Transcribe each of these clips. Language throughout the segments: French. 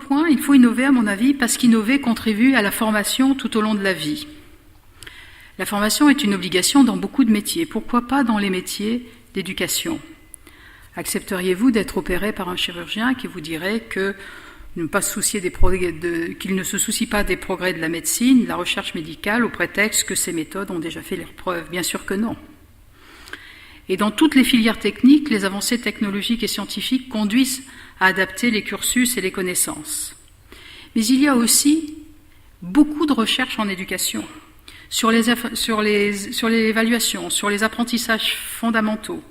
point, il faut innover à mon avis parce qu'innover contribue à la formation tout au long de la vie. La formation est une obligation dans beaucoup de métiers. Pourquoi pas dans les métiers d'éducation? Accepteriez-vous d'être opéré par un chirurgien qui vous dirait que qu'il ne se soucie pas des progrès de la médecine, de la recherche médicale, au prétexte que ces méthodes ont déjà fait leurs preuves? Bien sûr que non. Et dans toutes les filières techniques, les avancées technologiques et scientifiques conduisent à adapter les cursus et les connaissances. Mais il y a aussi beaucoup de recherches en éducation, sur l'évaluation, sur les apprentissages fondamentaux.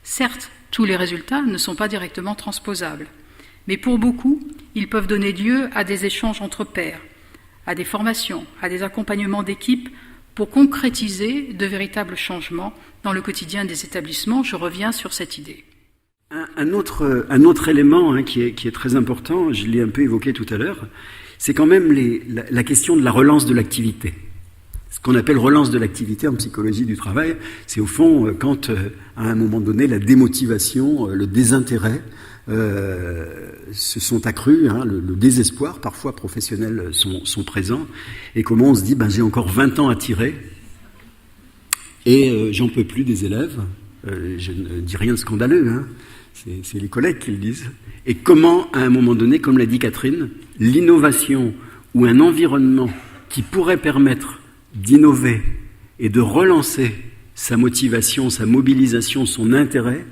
Certes, tous les résultats ne sont pas directement transposables, mais pour beaucoup, ils peuvent donner lieu à des échanges entre pairs, à des formations, à des accompagnements d'équipe pour concrétiser de véritables changements dans le quotidien des établissements. Je reviens sur cette idée. Un autre élément qui est très important, je l'ai un peu évoqué tout à l'heure, c'est quand même la question de la relance de l'activité. Ce qu'on appelle relance de l'activité en psychologie du travail, c'est au fond quand, à un moment donné, la démotivation, le désintérêt se sont accrus, le désespoir, parfois professionnels, sont présents, et comment on se dit, j'ai encore 20 ans à tirer, et j'en peux plus des élèves, je ne dis rien de scandaleux, c'est les collègues qui le disent, et comment, à un moment donné, comme l'a dit Catherine, l'innovation ou un environnement qui pourrait permettre d'innover et de relancer sa motivation, sa mobilisation, son intérêt,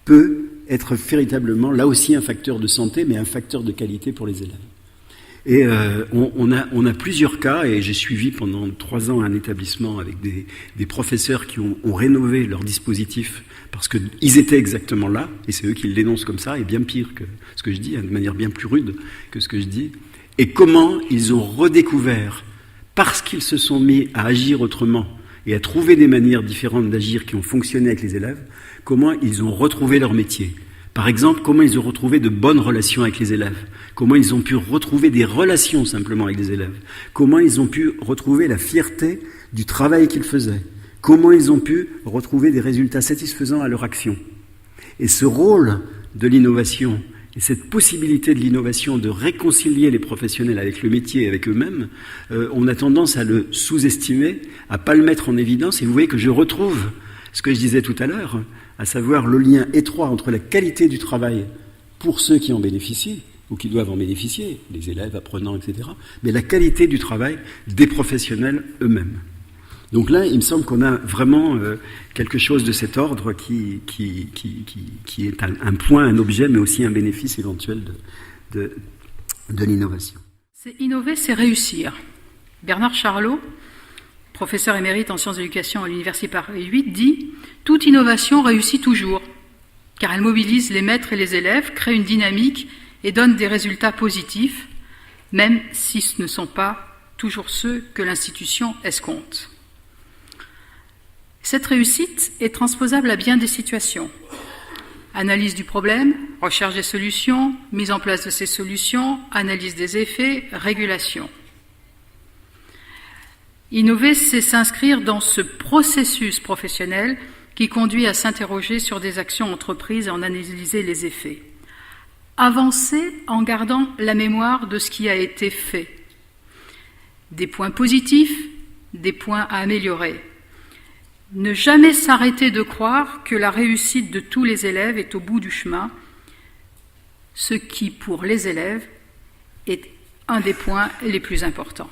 peut être véritablement, là aussi, un facteur de santé, mais un facteur de qualité pour les élèves. Et on a plusieurs cas, et j'ai suivi pendant 3 ans un établissement avec des professeurs qui ont rénové leur dispositif, parce qu'ils étaient exactement là, et c'est eux qui le dénoncent comme ça, et bien pire que ce que je dis, de manière bien plus rude que ce que je dis, et comment ils ont redécouvert, parce qu'ils se sont mis à agir autrement, et à trouver des manières différentes d'agir qui ont fonctionné avec les élèves, comment ils ont retrouvé leur métier. Par exemple, comment ils ont retrouvé de bonnes relations avec les élèves, comment ils ont pu retrouver des relations simplement avec les élèves, comment ils ont pu retrouver la fierté du travail qu'ils faisaient, comment ils ont pu retrouver des résultats satisfaisants à leur action. Et ce rôle de l'innovation, et cette possibilité de l'innovation de réconcilier les professionnels avec le métier et avec eux-mêmes, on a tendance à le sous-estimer, à pas le mettre en évidence, et vous voyez que je retrouve ce que je disais tout à l'heure, à savoir le lien étroit entre la qualité du travail pour ceux qui en bénéficient, ou qui doivent en bénéficier, les élèves, apprenants, etc., mais la qualité du travail des professionnels eux-mêmes. Donc là, il me semble qu'on a vraiment quelque chose de cet ordre qui est un point, un objet, mais aussi un bénéfice éventuel de l'innovation. Innover, c'est réussir. Bernard Charlot, professeur émérite en sciences de l'éducation à l'Université Paris 8, dit « Toute innovation réussit toujours, car elle mobilise les maîtres et les élèves, crée une dynamique et donne des résultats positifs, même si ce ne sont pas toujours ceux que l'institution escompte. » Cette réussite est transposable à bien des situations. Analyse du problème, recherche des solutions, mise en place de ces solutions, analyse des effets, régulation. Innover, c'est s'inscrire dans ce processus professionnel qui conduit à s'interroger sur des actions entreprises et en analyser les effets. Avancer en gardant la mémoire de ce qui a été fait. Des points positifs, des points à améliorer. Ne jamais s'arrêter de croire que la réussite de tous les élèves est au bout du chemin, ce qui, pour les élèves, est un des points les plus importants.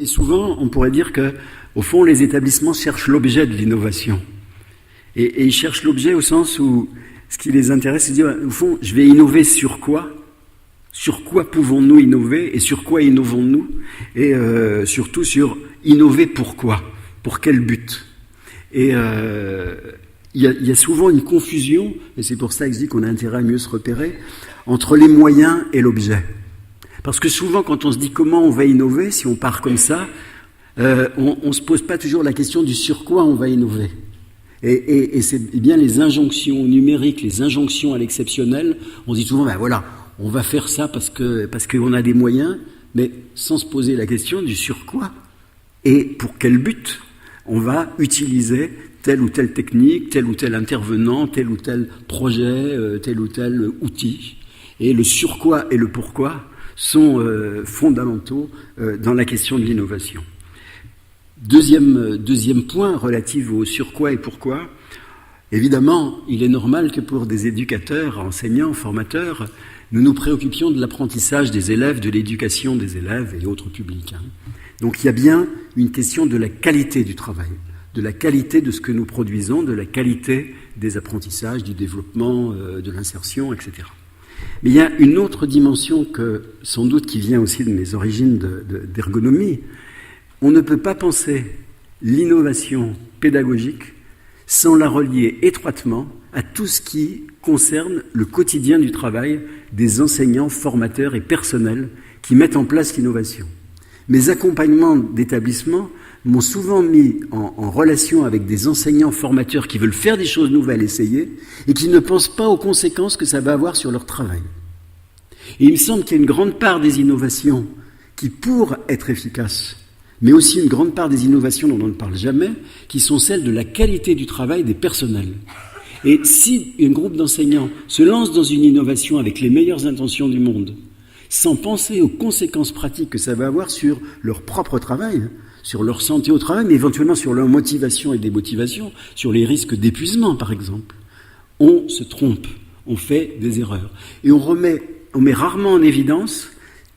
Et souvent, on pourrait dire que, au fond, les établissements cherchent l'objet de l'innovation. Et ils cherchent l'objet au sens où ce qui les intéresse, c'est de dire, au fond, je vais innover sur quoi ? Sur quoi pouvons-nous innover et sur quoi innovons-nous ? Et surtout sur innover pourquoi ? Pour quel but ? Et il y a souvent une confusion, et c'est pour ça que je dis qu'on a intérêt à mieux se repérer, entre les moyens et l'objet. Parce que souvent, quand on se dit comment on va innover, si on part comme ça, on ne se pose pas toujours la question du sur quoi on va innover. Et c'est bien les injonctions numériques, les injonctions à l'exceptionnel, on se dit souvent, voilà, on va faire ça parce qu'on a des moyens, mais sans se poser la question du sur quoi et pour quel but on va utiliser telle ou telle technique, tel ou tel intervenant, tel ou tel projet, tel ou tel outil. Et le surquoi et le pourquoi sont fondamentaux dans la question de l'innovation. Deuxième point relatif au surquoi et pourquoi. Évidemment, il est normal que pour des éducateurs, enseignants, formateurs, nous nous préoccupions de l'apprentissage des élèves, de l'éducation des élèves et autres publics. Donc il y a bien une question de la qualité du travail, de la qualité de ce que nous produisons, de la qualité des apprentissages, du développement, de l'insertion, etc. Mais il y a une autre dimension que, sans doute, qui vient aussi de mes origines d'ergonomie. On ne peut pas penser l'innovation pédagogique sans la relier étroitement à tout ce qui concerne le quotidien du travail des enseignants, formateurs et personnels qui mettent en place l'innovation. Mes accompagnements d'établissement m'ont souvent mis en relation avec des enseignants, formateurs qui veulent faire des choses nouvelles, essayer, et qui ne pensent pas aux conséquences que ça va avoir sur leur travail. Et il me semble qu'il y a une grande part des innovations qui, pour être efficaces, mais aussi une grande part des innovations dont on ne parle jamais, qui sont celles de la qualité du travail des personnels. Et si un groupe d'enseignants se lance dans une innovation avec les meilleures intentions du monde, sans penser aux conséquences pratiques que ça va avoir sur leur propre travail, sur leur santé au travail, mais éventuellement sur leur motivation et démotivation, sur les risques d'épuisement, par exemple, on se trompe, on fait des erreurs. Et on met rarement en évidence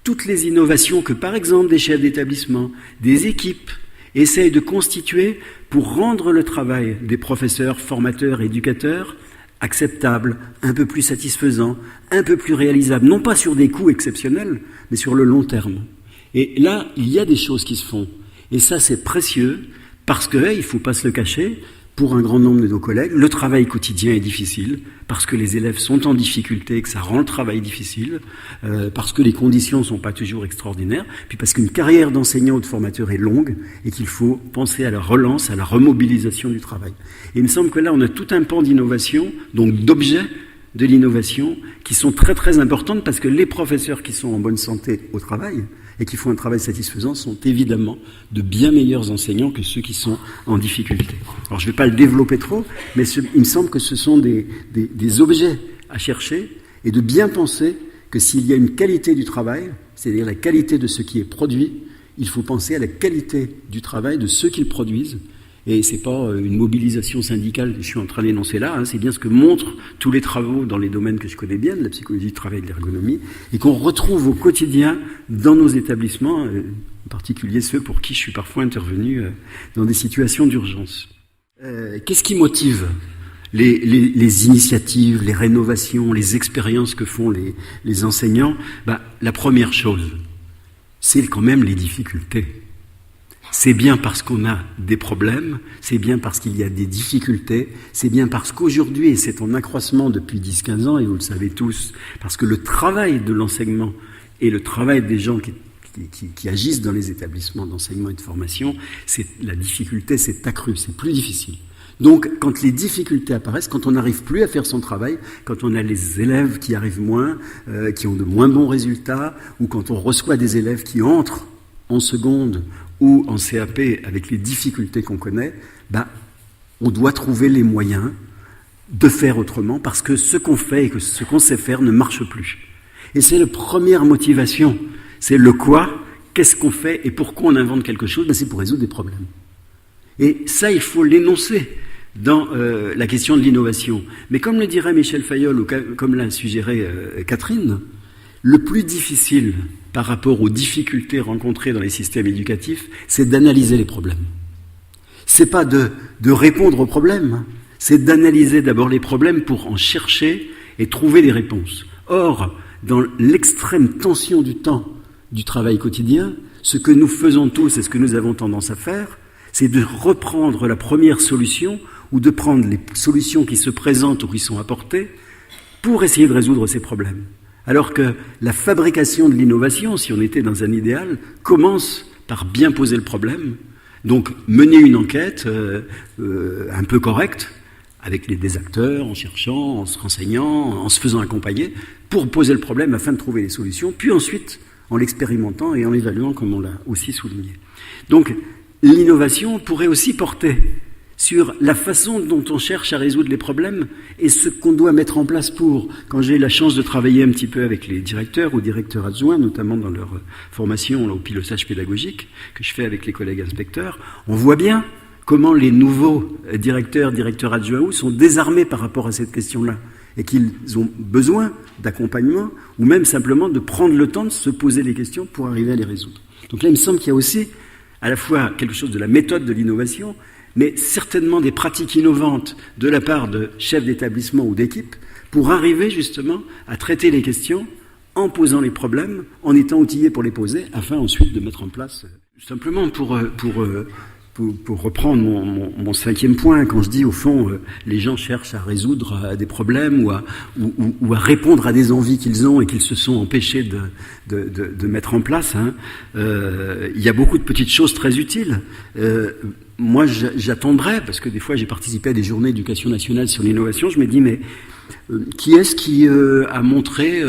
toutes les innovations que, par exemple, des chefs d'établissement, des équipes, essayent de constituer pour rendre le travail des professeurs, formateurs, éducateurs acceptable, un peu plus satisfaisant, un peu plus réalisable, non pas sur des coûts exceptionnels, mais sur le long terme. Et là, il y a des choses qui se font. Et ça, c'est précieux, parce que, il ne faut pas se le cacher, pour un grand nombre de nos collègues, le travail quotidien est difficile, parce que les élèves sont en difficulté et que ça rend le travail difficile, parce que les conditions ne sont pas toujours extraordinaires, puis parce qu'une carrière d'enseignant ou de formateur est longue et qu'il faut penser à la relance, à la remobilisation du travail. Et il me semble que là, on a tout un pan d'innovation, donc d'objets de l'innovation, qui sont très très importantes, parce que les professeurs qui sont en bonne santé au travail et qui font un travail satisfaisant sont évidemment de bien meilleurs enseignants que ceux qui sont en difficulté. Alors je ne vais pas le développer trop, mais il me semble que ce sont des objets à chercher et de bien penser que s'il y a une qualité du travail, c'est-à-dire la qualité de ce qui est produit, il faut penser à la qualité du travail de ceux qui le produisent. Et c'est pas une mobilisation syndicale que je suis en train d'énoncer là, c'est bien ce que montrent tous les travaux dans les domaines que je connais bien, de la psychologie du travail et de l'ergonomie, et qu'on retrouve au quotidien dans nos établissements, en particulier ceux pour qui je suis parfois intervenu dans des situations d'urgence. Qu'est-ce qui motive les initiatives, les rénovations, les expériences que font les enseignants? La première chose, c'est quand même les difficultés. C'est bien parce qu'on a des problèmes, c'est bien parce qu'il y a des difficultés, c'est bien parce qu'aujourd'hui, et c'est en accroissement depuis 10-15 ans, et vous le savez tous, parce que le travail de l'enseignement et le travail des gens qui agissent dans les établissements d'enseignement et de formation, la difficulté s'est accrue, c'est plus difficile. Donc, quand les difficultés apparaissent, quand on n'arrive plus à faire son travail, quand on a les élèves qui arrivent moins, qui ont de moins bons résultats, ou quand on reçoit des élèves qui entrent en seconde ou en CAP avec les difficultés qu'on connaît, on doit trouver les moyens de faire autrement, parce que ce qu'on fait et que ce qu'on sait faire ne marche plus. Et c'est la première motivation, c'est le quoi, qu'est-ce qu'on fait et pourquoi on invente quelque chose, c'est pour résoudre des problèmes. Et ça, il faut l'énoncer dans la question de l'innovation. Mais comme le dirait Michel Fayol, ou comme l'a suggéré Catherine, le plus difficile par rapport aux difficultés rencontrées dans les systèmes éducatifs, c'est d'analyser les problèmes. C'est pas de répondre aux problèmes, c'est d'analyser d'abord les problèmes pour en chercher et trouver des réponses. Or, dans l'extrême tension du temps du travail quotidien, ce que nous faisons tous et ce que nous avons tendance à faire, c'est de reprendre la première solution ou de prendre les solutions qui se présentent ou qui sont apportées pour essayer de résoudre ces problèmes. Alors que la fabrication de l'innovation, si on était dans un idéal, commence par bien poser le problème, donc mener une enquête un peu correcte, avec des acteurs, en cherchant, en se renseignant, en se faisant accompagner, pour poser le problème afin de trouver les solutions, puis ensuite en l'expérimentant et en l'évaluant, comme on l'a aussi souligné. Donc l'innovation pourrait aussi porter sur la façon dont on cherche à résoudre les problèmes et ce qu'on doit mettre en place pour. Quand j'ai la chance de travailler un petit peu avec les directeurs ou directeurs adjoints, notamment dans leur formation au pilotage pédagogique que je fais avec les collègues inspecteurs, on voit bien comment les nouveaux directeurs adjoints sont désarmés par rapport à cette question-là et qu'ils ont besoin d'accompagnement ou même simplement de prendre le temps de se poser les questions pour arriver à les résoudre. Donc là, il me semble qu'il y a aussi à la fois quelque chose de la méthode de l'innovation, mais certainement des pratiques innovantes de la part de chefs d'établissement ou d'équipe pour arriver justement à traiter les questions en posant les problèmes, en étant outillés pour les poser, afin ensuite de mettre en place. Simplement pour reprendre mon cinquième point, quand je dis au fond, les gens cherchent à résoudre des problèmes ou à répondre à des envies qu'ils ont et qu'ils se sont empêchés de mettre en place, il y a beaucoup de petites choses très utiles. Moi, j'attendrais, parce que des fois j'ai participé à des journées d'éducation nationale sur l'innovation, je me dis, mais qui est-ce qui a montré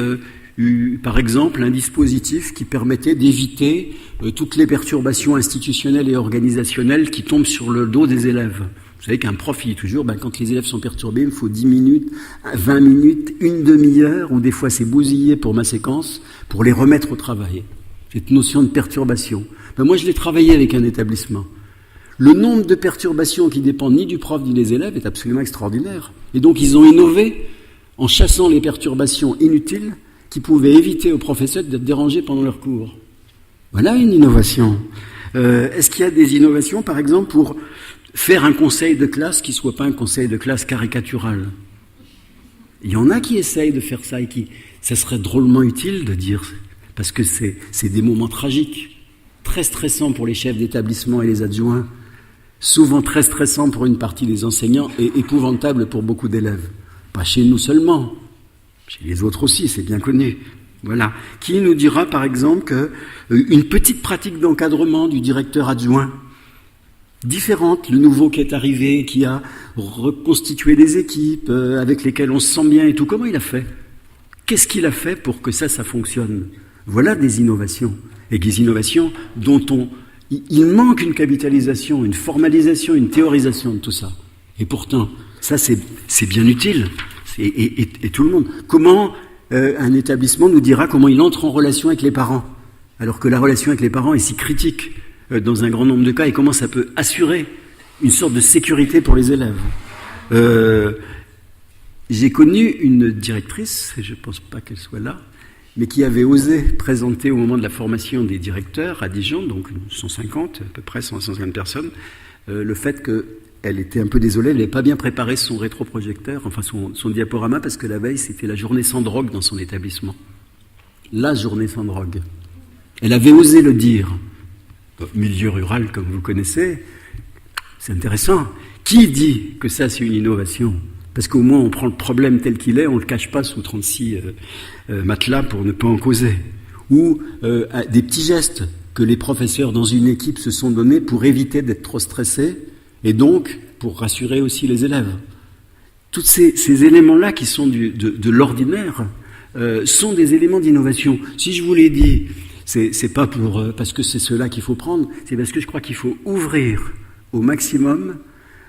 par exemple un dispositif qui permettait d'éviter toutes les perturbations institutionnelles et organisationnelles qui tombent sur le dos des élèves. Vous savez qu'un prof, il dit toujours, quand les élèves sont perturbés, il me faut 10 minutes, 20 minutes, une demi-heure, ou des fois c'est bousillé pour ma séquence, pour les remettre au travail. Cette notion de perturbation. Moi, je l'ai travaillé avec un établissement. Le nombre de perturbations qui dépendent ni du prof ni des élèves est absolument extraordinaire. Et donc, ils ont innové en chassant les perturbations inutiles qui pouvaient éviter aux professeurs d'être dérangés pendant leur cours. Voilà une innovation. Est-ce qu'il y a des innovations, par exemple, pour faire un conseil de classe qui ne soit pas un conseil de classe caricatural? Il y en a qui essayent de faire ça et ça serait drôlement utile de dire, parce que c'est des moments tragiques, très stressants pour les chefs d'établissement et les adjoints, souvent très stressants pour une partie des enseignants et épouvantables pour beaucoup d'élèves. Pas chez nous seulement, chez les autres aussi, c'est bien connu. Voilà. Qui nous dira, par exemple, qu'une petite pratique d'encadrement du directeur adjoint, différente, le nouveau qui est arrivé, qui a reconstitué des équipes avec lesquelles on se sent bien et tout, comment il a fait? Qu'est-ce qu'il a fait pour que ça fonctionne? Voilà des innovations. Et des innovations dont il manque une capitalisation, une formalisation, une théorisation de tout ça. Et pourtant, ça c'est bien utile. Et tout le monde. Comment un établissement nous dira comment il entre en relation avec les parents, alors que la relation avec les parents est si critique dans un grand nombre de cas, et comment ça peut assurer une sorte de sécurité pour les élèves. J'ai connu une directrice, et je ne pense pas qu'elle soit là, mais qui avait osé présenter au moment de la formation des directeurs à Dijon, donc 150, à peu près 150 personnes, le fait qu'elle était un peu désolée, elle n'avait pas bien préparé son rétroprojecteur, enfin son diaporama, parce que la veille, c'était la journée sans drogue dans son établissement. La journée sans drogue. Elle avait osé le dire. Milieu rural, comme vous connaissez, c'est intéressant. Qui dit que ça, c'est une innovation? Parce qu'au moins, on prend le problème tel qu'il est, on ne le cache pas sous 36 matelas pour ne pas en causer. Ou des petits gestes que les professeurs dans une équipe se sont donnés pour éviter d'être trop stressés, et donc pour rassurer aussi les élèves. Tous ces éléments-là qui sont de l'ordinaire sont des éléments d'innovation. Si je vous l'ai dit, c'est pas parce que c'est cela qu'il faut prendre, c'est parce que je crois qu'il faut ouvrir au maximum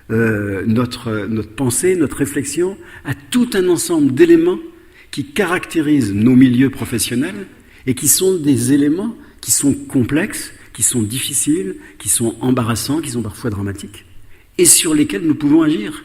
notre pensée, notre réflexion à tout un ensemble d'éléments qui caractérisent nos milieux professionnels et qui sont des éléments qui sont complexes, qui sont difficiles, qui sont embarrassants, qui sont parfois dramatiques et sur lesquels nous pouvons agir.